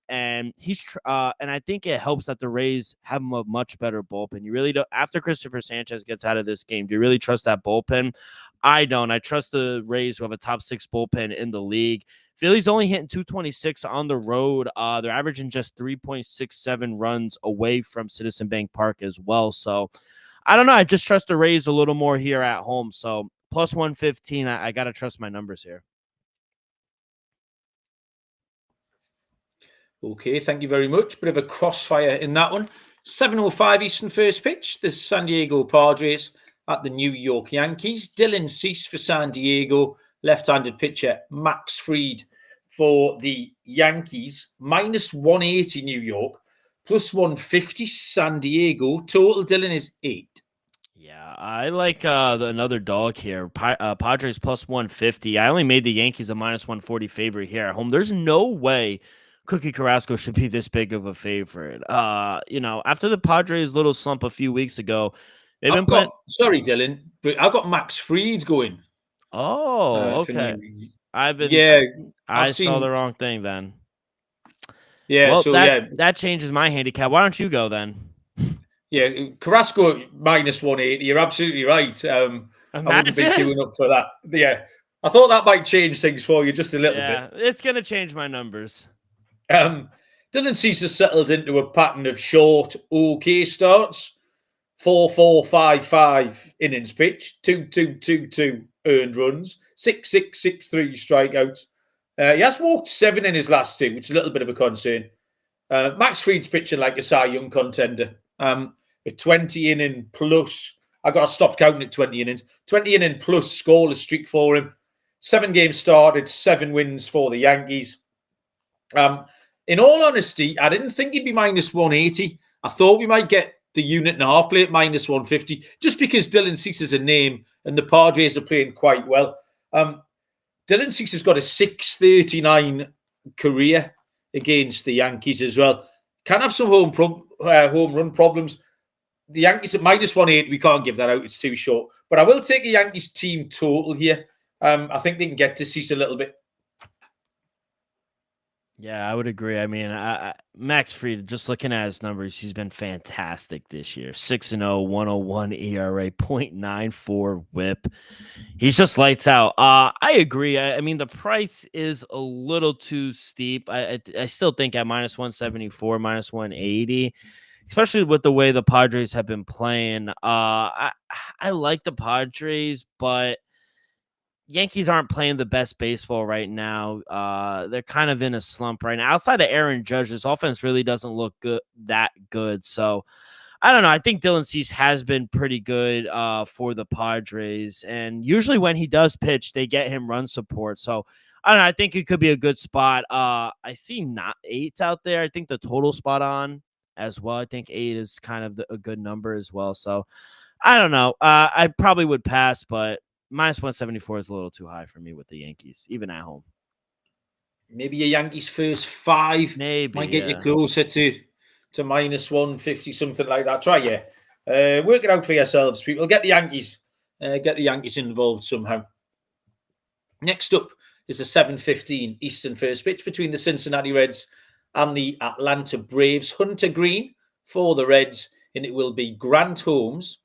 and he's and I think it helps that the Rays have a much better bullpen. You really don't. After Christopher Sanchez gets out of this game, do you really trust that bullpen? I don't. I trust the Rays, who have a top 6 bullpen in the league. Philly's only hitting 226 on the road. They're averaging just 3.67 runs away from Citizen Bank Park as well. So I don't know. I just trust the Rays a little more here at home. So plus 115, I got to trust my numbers here. Okay, thank you very much. Bit of a crossfire in that one. 7:05 Eastern first pitch. The San Diego Padres at the New York Yankees. Dylan Cease for San Diego. Left-handed pitcher Max Fried for the Yankees. Minus 180 New York. Plus 150 San Diego. Total, Dylan, is 8. Yeah, I like another dog here. Padres plus 150. I only made the Yankees a minus 140 favorite here at home. There's no way Cookie Carrasco should be this big of a favorite. After the Padres' little slump a few weeks ago, they've been playing. Sorry, Dylan, but I got Max Fried going. Oh, okay. I saw the wrong thing then. Yeah, well, that changes my handicap. Why don't you go then? Yeah, Carrasco minus 180. You're absolutely right. I wouldn't be queuing up for that. Yeah, I thought that might change things for you just a little bit. Yeah, it's going to change my numbers. Dylan Cease has settled into a pattern of short, okay starts. 4-4-5-5 innings pitched, 2-2-2-2 earned runs, 6-6-6-3 strikeouts. He has walked 7 in his last 2, which is a little bit of a concern. Max Fried's pitching like a Cy Young contender. A 20 inning plus, I got to stop counting at 20 innings. 20 inning plus scoreless streak for him. 7 games started, 7 wins for the Yankees. In all honesty, I didn't think he'd be minus 180. I thought we might get the unit and a half play at minus 150, just because Dylan Cease is a name and the Padres are playing quite well. Dylan Cease has got a 639 career against the Yankees as well. Can have some home run problems. The Yankees at minus 180, we can't give that out. It's too short. But I will take a Yankees team total here. I think they can get to Cease a little bit. Yeah, I would agree. I mean, Max Fried, just looking at his numbers, he's been fantastic this year. 6-0, 101 ERA, 0.94 whip. He's just lights out. I agree. I mean, the price is a little too steep. I still think at minus 174, minus 180, especially with the way the Padres have been playing. I like the Padres, but Yankees aren't playing the best baseball right now. They're kind of in a slump right now. Outside of Aaron Judge, this offense really doesn't look that good. So I don't know. I think Dylan Cease has been pretty good for the Padres. And usually when he does pitch, they get him run support. So I don't know. I think it could be a good spot. I see not 8s out there. I think the total spot on as well. I think 8 is kind of a good number as well. So I don't know. I probably would pass, but minus 174 is a little too high for me with the Yankees, even at home. Maybe a Yankees first 5 might get you closer to minus 150, something like that. Try, work it out for yourselves, people. Get the Yankees involved somehow. Next up is a 7:15 Eastern first pitch between the Cincinnati Reds and the Atlanta Braves. Hunter Green for the Reds, and it will be Grant Holmes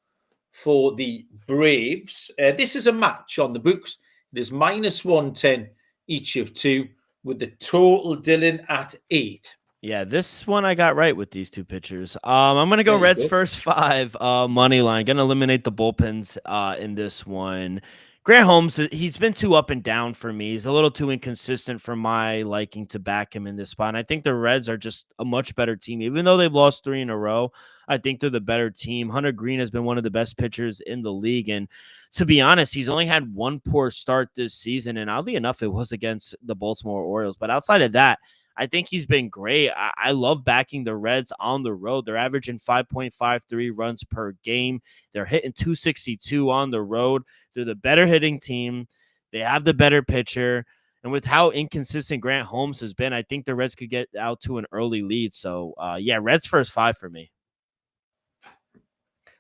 for the Braves. This is a match on the books. It is minus 110 each of 2, with the total, Dylan, at 8. Yeah, this one I got right with these two pitchers. I'm going to go Reds first 5 money line. Going to eliminate the bullpens in this one. Grant Holmes, he's been too up and down for me. He's a little too inconsistent for my liking to back him in this spot. And I think the Reds are just a much better team. Even though they've lost 3 in a row, I think they're the better team. Hunter Green has been one of the best pitchers in the league. And to be honest, he's only had 1 poor start this season. And oddly enough, it was against the Baltimore Orioles. But outside of that, I think he's been great. I love backing the Reds on the road. They're averaging 5.53 runs per game. They're hitting 262 on the road. They're the better hitting team. They have the better pitcher. And with how inconsistent Grant Holmes has been, I think the Reds could get out to an early lead. So, Reds first 5 for me.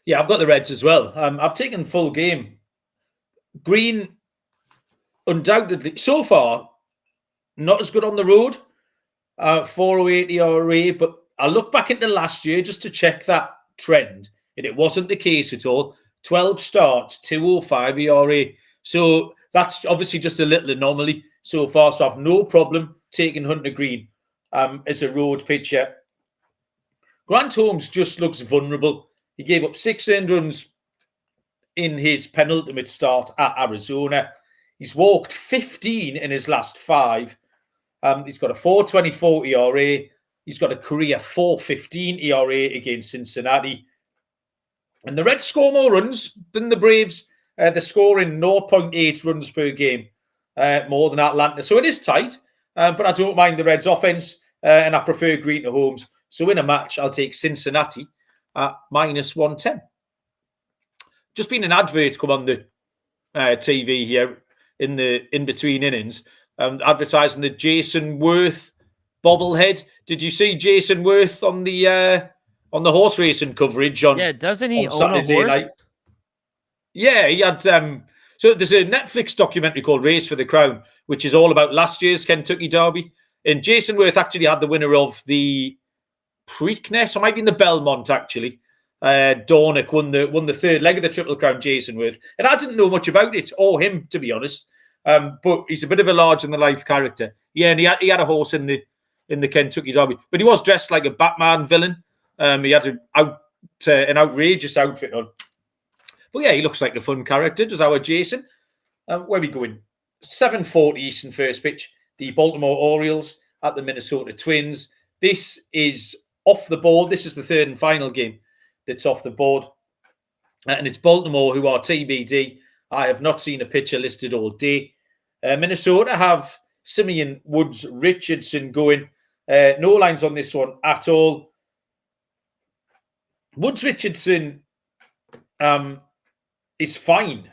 Yeah, I've got the Reds as well. I've taken full game. Green, undoubtedly, so far, not as good on the road. 408 ERA, but I look back into last year just to check that trend, and it wasn't the case at all. 12 starts, 205 ERA. So that's obviously just a little anomaly so far. So I've no problem taking Hunter Green as a road pitcher. Grant Holmes just looks vulnerable. He gave up 6 earned runs in his penultimate start at Arizona. He's walked 15 in his last 5. He's got a 4.24 ERA. He's got a career 4.15 ERA against Cincinnati. And the Reds score more runs than the Braves. They're scoring 0.8 runs per game, more than Atlanta. So it is tight, but I don't mind the Reds' offense, and I prefer Green to Holmes. So in a match, I'll take Cincinnati at minus 110. Just been an advert come on the TV here in between innings. Advertising the Jason Worth bobblehead. Did you see Jason Worth on the horse racing coverage on? Yeah, doesn't he own Saturday a horse? night? Yeah, he had. So there's a Netflix documentary called Race for the Crown, which is all about last year's Kentucky Derby. And Jason Worth actually had the winner of the Preakness, or might be in the Belmont actually. Dornock won the third leg of the Triple Crown. Jason Worth, and I didn't know much about it or him, to be honest. But he's a bit of a larger-than-life character. Yeah, and he had a horse in the Kentucky Derby, but he was dressed like a Batman villain. He had an outrageous outfit on. But yeah, he looks like a fun character. Does our Jason? Where are we going? 7:40 Eastern first pitch. The Baltimore Orioles at the Minnesota Twins. This is off the board. This is the third and final game that's off the board. And it's Baltimore who are TBD. I have not seen a pitcher listed all day. Minnesota have Simeon Woods Richardson going. No lines on this one at all. Woods Richardson is fine,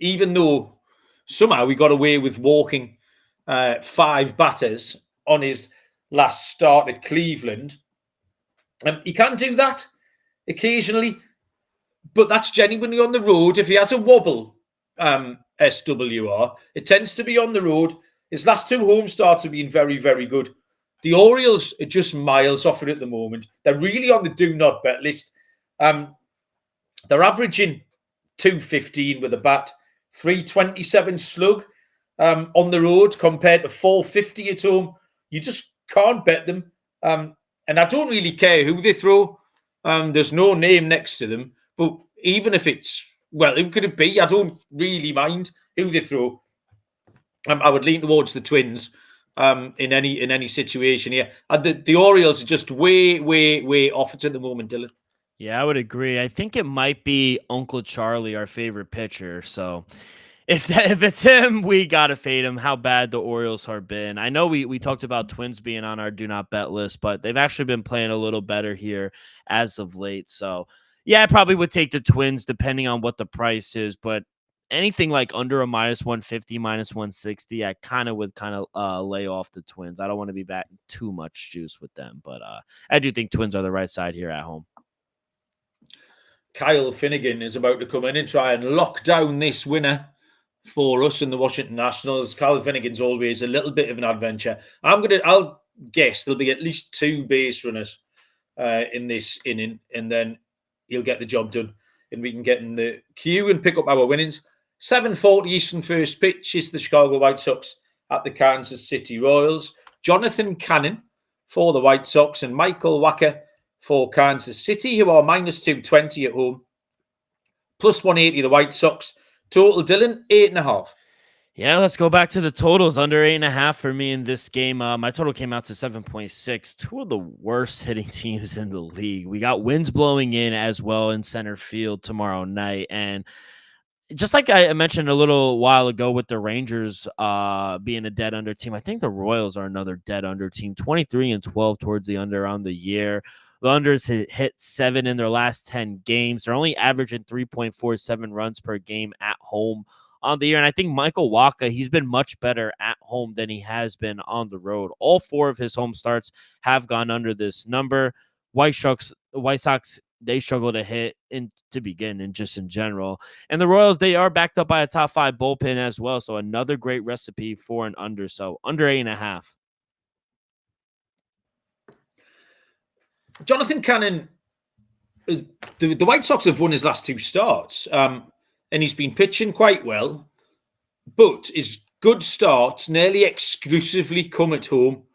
even though somehow he got away with walking 5 batters on his last start at Cleveland. He can do that occasionally, but that's genuinely on the road. If he has a wobble, SWR, it tends to be on the road. His last 2 home starts have been very, very good. The Orioles are just miles off it at the moment. They're really on the do not bet list. They're averaging 215 with a bat, 327 slug on the road compared to 450 at home. You just can't bet them. And I don't really care who they throw. There's no name next to them. But even if it's, well, who could it be? I don't really mind who they throw. I would lean towards the Twins in any situation here. The Orioles are just way, way, way off it at the moment, Dylan. Yeah, I would agree. I think it might be Uncle Charlie, our favorite pitcher. So if it's him, we got to fade him. How bad the Orioles have been. I know we talked about Twins being on our do not bet list, but they've actually been playing a little better here as of late. So yeah, I probably would take the Twins depending on what the price is, but anything like under a -150, -160, I kind of would lay off the Twins. I don't want to be betting too much juice with them, but I do think Twins are the right side here at home. Kyle Finnegan is about to come in and try and lock down this winner for us in the Washington Nationals. Kyle Finnegan's always a little bit of an adventure. I'll guess there'll be at least 2 base runners in this inning, and then he'll get the job done, and we can get in the queue and pick up our winnings. 7:40 Eastern first pitch is the Chicago White Sox at the Kansas City Royals. Jonathan Cannon for the White Sox and Michael Wacha for Kansas City, who are -220 at home. +180 the White Sox. Total, Dylan, 8.5. Yeah, let's go back to the totals. Under 8.5 for me in this game. My total came out to 7.6. 2 of the worst hitting teams in the league. We got winds blowing in as well in center field tomorrow night. And just like I mentioned a little while ago with the Rangers being a dead under team, I think the Royals are another dead under team. 23-12 towards the under on the year. The unders hit 7 in their last 10 games. They're only averaging 3.47 runs per game at home on the year. And I think Michael Wacha, he's been much better at home than he has been on the road. All 4 of his home starts have gone under this number. White Sox, they struggle to hit to begin and just in general. And the Royals, they are backed up by a top 5 bullpen as well. So another great recipe for an under. So under 8.5. Jonathan Cannon, the White Sox have won his last 2 starts, and he's been pitching quite well, but his good starts nearly exclusively come at home.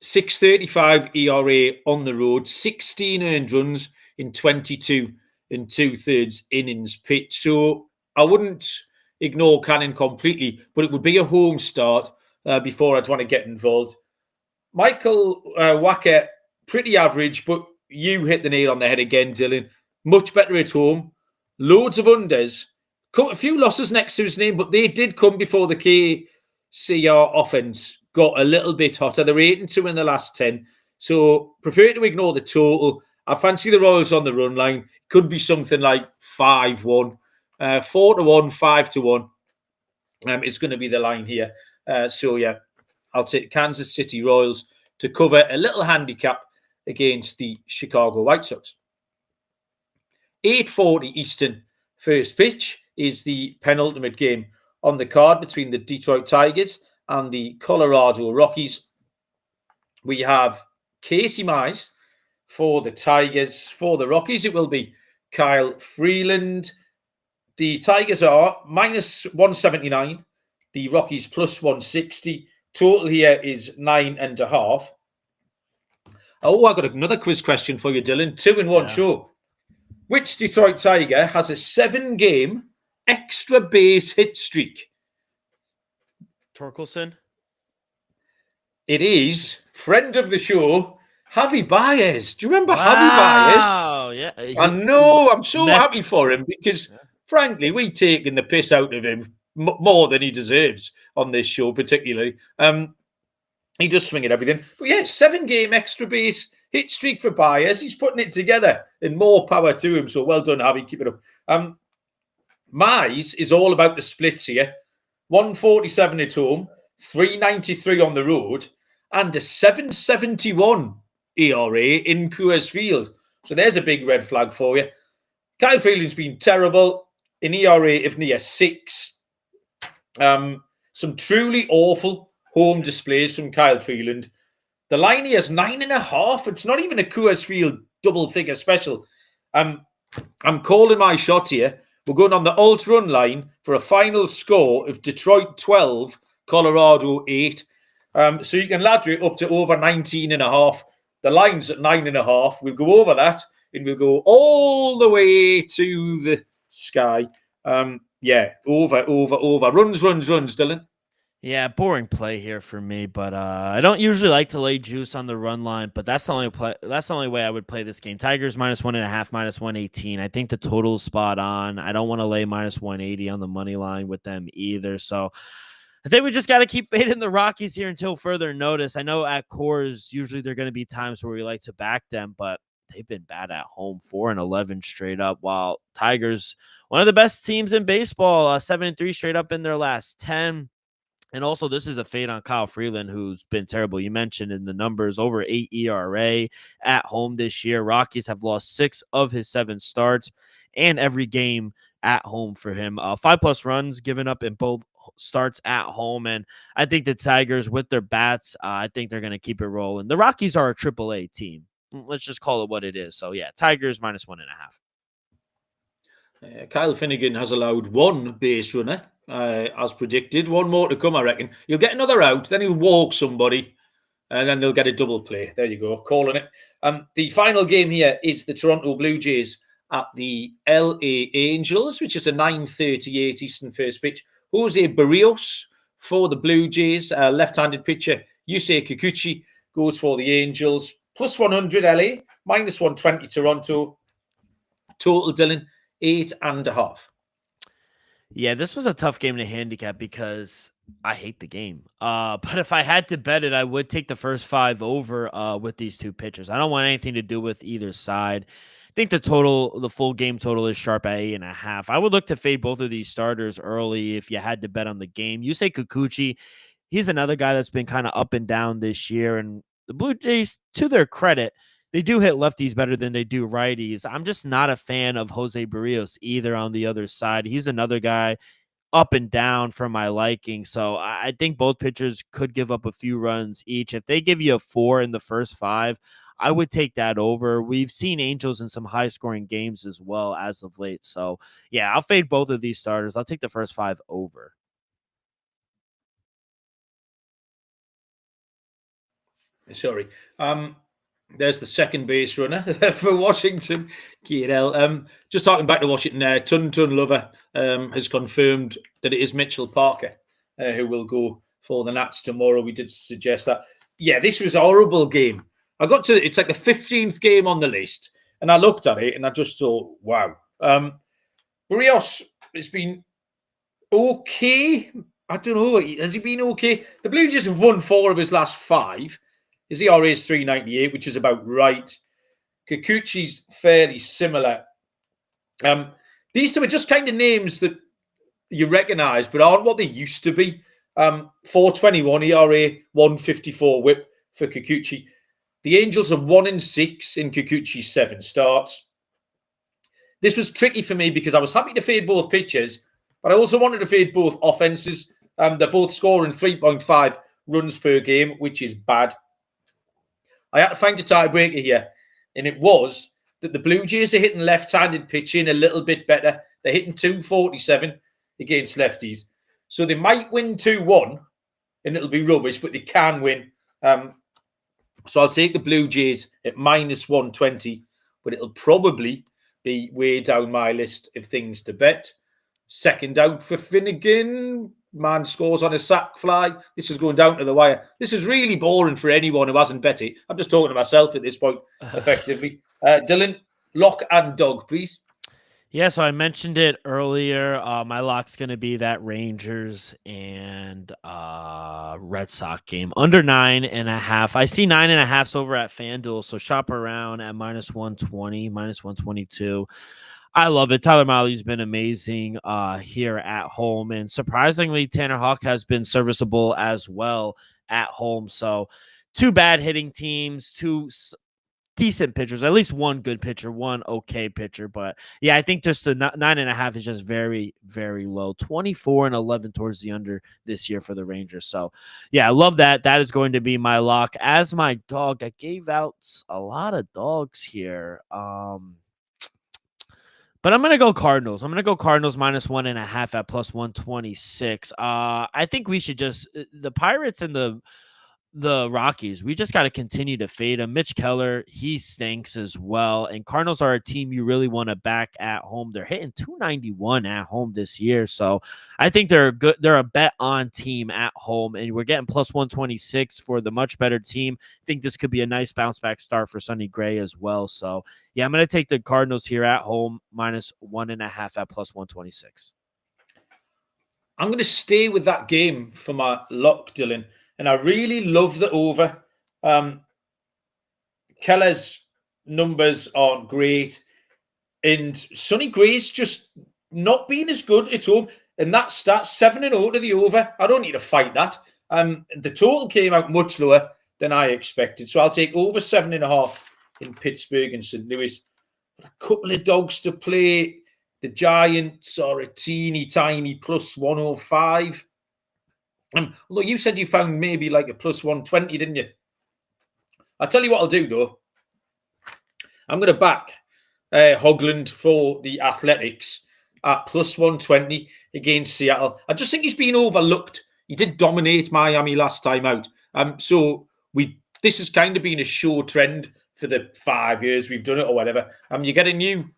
6.35 ERA on the road, 16 earned runs in 22 2/3 innings pitched. So I wouldn't ignore Cannon completely, but it would be a home start before I'd want to get involved. Michael Wacha, pretty average, but you hit the nail on the head again, Dylan. Much better at home. Loads of unders. A few losses next to his name, but they did come before the KCR offense got a little bit hotter. They're 8-2 in the last 10. So prefer to ignore the total. I fancy the Royals on the run line. Could be something like 5-1, 4-1, 5-1. It's going to be the line here. So yeah, I'll take Kansas City Royals to cover a little handicap against the Chicago White Sox. 8:40 Eastern first pitch is the penultimate game on the card between the Detroit Tigers and the Colorado Rockies. We have Casey Mize for the Tigers. For the Rockies, it will be Kyle Freeland. The Tigers are -179 The Rockies plus 160. Total here is 9.5. Oh, I got another quiz question for you, Dylan. 2-in-1 show. Which Detroit Tiger has a 7-game extra base hit streak? Torkelson? It is friend of the show, Javi Baez. Do you remember Javi Baez? Wow, yeah. I know. I'm so happy for him because, frankly, we've taken the piss out of him more than he deserves on this show, particularly. He does swing at everything. But yeah, 7-game extra base hit streak for Baez. He's putting it together, and more power to him. So well done, Javi. Keep it up. Mize is all about the splits here. 147 at home, 393 on the road, and a 771 ERA in Coors Field. So there's a big red flag for you. Kyle Freeland's been terrible. An ERA of near 6. Some truly awful home displays from Kyle Freeland. The line here is 9.5. It's not even a Coors Field double-figure special. I'm calling my shot here. We're going on the alt-run line for a final score of Detroit 12, Colorado 8. So you can ladder it up to over 19.5. The line's at 9.5. We'll go over that, and we'll go all the way to the sky. Over. Runs, Dylan. Yeah, boring play here for me, but I don't usually like to lay juice on the run line, but that's the only play. That's the only way I would play this game. Tigers -1.5, -118. I think the total is spot on. I don't want to lay -180 on the money line with them either. So I think we just got to keep fading the Rockies here until further notice. I know at Coors, usually there are going to be times where we like to back them, but they've been bad at home, 4-11 straight up, while Tigers, one of the best teams in baseball, 7-3 straight up in their last 10. And also, this is a fade on Kyle Freeland, who's been terrible. You mentioned in the numbers, over 8 ERA at home this year. Rockies have lost 6 of his 7 starts, and every game at home for him. 5+ runs given up in both starts at home. And I think the Tigers, with their bats, I think they're going to keep it rolling. The Rockies are a AAA team. Let's just call it what it is. So, yeah, Tigers -1.5. Kyle Finnegan has allowed 1 base runner, as predicted. 1 more to come, I reckon. He'll get another out, then he'll walk somebody, and then they'll get a double play. There you go, calling it. The final game here is the Toronto Blue Jays at the LA Angels, which is a 9:38 Eastern first pitch. Jose Barrios for the Blue Jays, left-handed pitcher. Yusei Kikuchi goes for the Angels. Plus 100 LA, -120 Toronto. Total, Dylan, 8.5. Yeah, this was a tough game to handicap because I hate the game. But if I had to bet it, I would take the first 5 over with these two pitchers. I don't want anything to do with either side. I think the full game total is sharp at 8.5. I would look to fade both of these starters early if you had to bet on the game. You say Kikuchi, he's another guy that's been kind of up and down this year. And the Blue Jays, to their credit, they do hit lefties better than they do righties. I'm just not a fan of Jose Barrios either on the other side. He's another guy up and down for my liking. So I think both pitchers could give up a few runs each. If they give you a 4 in the first 5, I would take that over. We've seen Angels in some high-scoring games as well as of late. So, yeah, I'll fade both of these starters. I'll take the first 5 over. Sorry. There's the second base runner for Washington, KL. Just talking back to Washington, Tun Lover has confirmed that it is Mitchell Parker who will go for the Nats tomorrow. We did suggest that. Yeah, this was a horrible game. I got to, it's like the 15th game on the list, and I looked at it and I just thought, wow. Barrios has been okay. I don't know. Has he been okay? The Blue Jays have won 4 of his last 5. His ERA is 3.98, which is about right. Kikuchi's fairly similar. These two are just kind of names that you recognise, but aren't what they used to be. 4.21 ERA, 1.54 WHIP for Kikuchi. The Angels are 1-6 in Kikuchi's 7 starts. This was tricky for me because I was happy to fade both pitchers, but I also wanted to fade both offenses. They're both scoring 3.5 runs per game, which is bad. I had to find a tiebreaker here, and it was that the Blue Jays are hitting left-handed pitching a little bit better. They're hitting 247 against lefties. So they might win 2-1 and it'll be rubbish, but they can win. So I'll take the Blue Jays at -120, but it'll probably be way down my list of things to bet. Second out for Finnegan. Man scores on a sack fly. This is going down to the wire. This is really boring for anyone who hasn't bet it. I'm just talking to myself at this point, effectively. Dylan, lock and dog, please. Yeah, so I mentioned it earlier. My lock's going to be that Rangers and Red Sox game. Under 9.5. I see 9.5s over at FanDuel, so shop around at -120, -122. I love it. Tyler Mahle's been amazing here at home. And surprisingly, Tanner Houck has been serviceable as well at home. So 2 bad hitting teams, 2 decent pitchers, at least 1 good pitcher, 1 okay pitcher. But yeah, I think just the 9.5 is just very, very low. 24-11 towards the under this year for the Rangers. So yeah, I love that. That is going to be my lock. As my dog, I gave out a lot of dogs here. But I'm going to go Cardinals. I'm going to go Cardinals -1.5 at +126. I think we should just the Pirates and the Rockies, we just got to continue to fade them. Mitch Keller, he stinks as well. And Cardinals are a team you really want to back at home. They're hitting 291 at home this year. So I think they're good. They're a bet on team at home. And we're getting +126 for the much better team. I think this could be a nice bounce back start for Sonny Gray as well. So yeah, I'm going to take the Cardinals here at home -1.5 at +126. I'm going to stay with that game for my lock, Dylan. And I really love the over. Keller's numbers aren't great. And Sonny Gray's just not been as good at home. And that starts 7-0 to the over. I don't need to fight that. The total came out much lower than I expected. So I'll take over 7.5 in Pittsburgh and St. Louis. But a couple of dogs to play. The Giants are a teeny tiny +105. Although you said you found maybe like a +120, didn't you? I'll tell you what I'll do, though. I'm going to back Hoagland for the Athletics at +120 against Seattle. I just think he's been overlooked. He did dominate Miami last time out. So this has kind of been a show trend for the 5 years we've done it or whatever. You get a new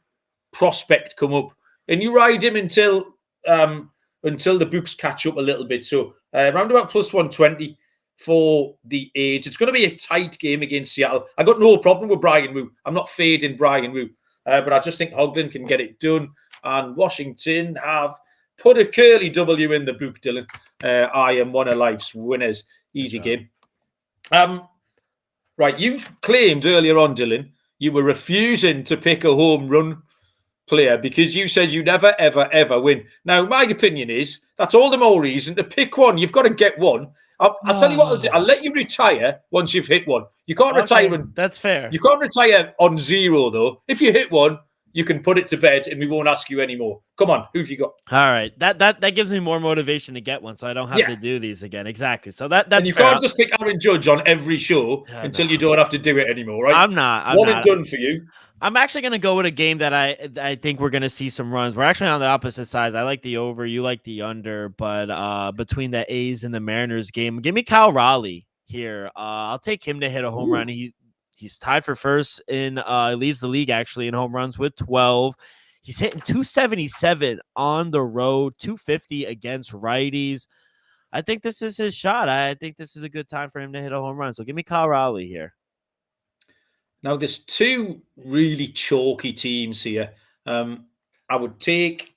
prospect come up and you ride him until the books catch up a little bit. So around about +120 for the A's. It's going to be a tight game against Seattle. I got no problem with Brian Wu. I'm not fading Brian Wu. But I just think Hoagland can get it done. And Washington have put a curly W in the book, Dylan. I am one of life's winners. Easy game. Right, you've claimed earlier on, Dylan, you were refusing to pick a home run player because you said you never, ever, ever win. Now, my opinion is that's all the more reason to pick one. You've got to get one. I'll tell you what I'll do. I'll let you retire once you've hit one. You can't retire. That's fair. You can't retire on 0, though. If you hit one, you can put it to bed and we won't ask you anymore. Come on, who've you got? All right. That gives me more motivation to get one so I don't have to do these again. Exactly. So that's and you fair. Can't just pick Aaron Judge on every show until you don't have to do it anymore, right? I'm not. One and done for you. I'm actually going to go with a game that I think we're going to see some runs. We're actually on the opposite sides. I like the over. You like the under. But between the A's and the Mariners game, give me Kyle Raleigh here. I'll take him to hit a home run. He's tied for first leads the league actually in home runs with 12. He's hitting 277 on the road, 250 against righties. I think this is his shot. I think this is a good time for him to hit a home run. So give me Kyle Raleigh here. Now, there's 2 really chalky teams here. I would take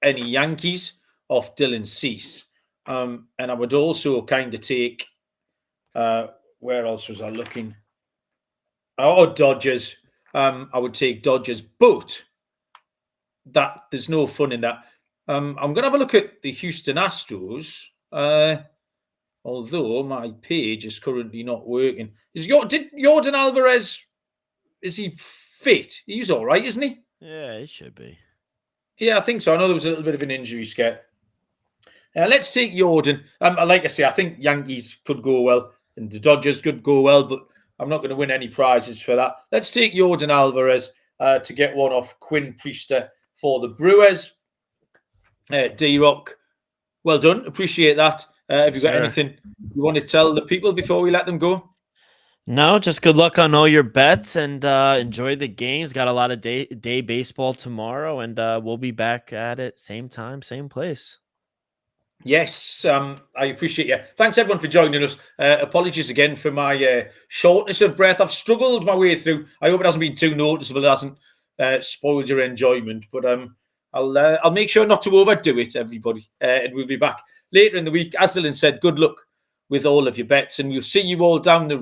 any Yankees off Dylan Cease. And I would also kind of take, where else was I looking? Oh, Dodgers. I would take Dodgers, but there's no fun in that. I'm going to have a look at the Houston Astros. Although my page is currently not working. Did Jordan Alvarez, is he fit? He's all right, isn't he? Yeah, he should be. Yeah, I think so. I know there was a little bit of an injury scare. Let's take Jordan. Like I say, I think Yankees could go well and the Dodgers could go well, but I'm not going to win any prizes for that. Let's take Jordan Alvarez to get one off Quinn Priester for the Brewers. D-Rock Well done. Appreciate that. Have you got Sir. anything you want to tell the people before we let them go? No, just good luck on all your bets and enjoy the games. Got a lot of day baseball tomorrow, and we'll be back at it same time, same place. Yes, I appreciate you. Thanks everyone for joining us. Apologies again for my shortness of breath. I've struggled my way through. I hope it hasn't been too noticeable. It hasn't spoiled your enjoyment. But I'll make sure not to overdo it, everybody. And we'll be back later in the week. As Dylan said, good luck with all of your bets, and we'll see you all down the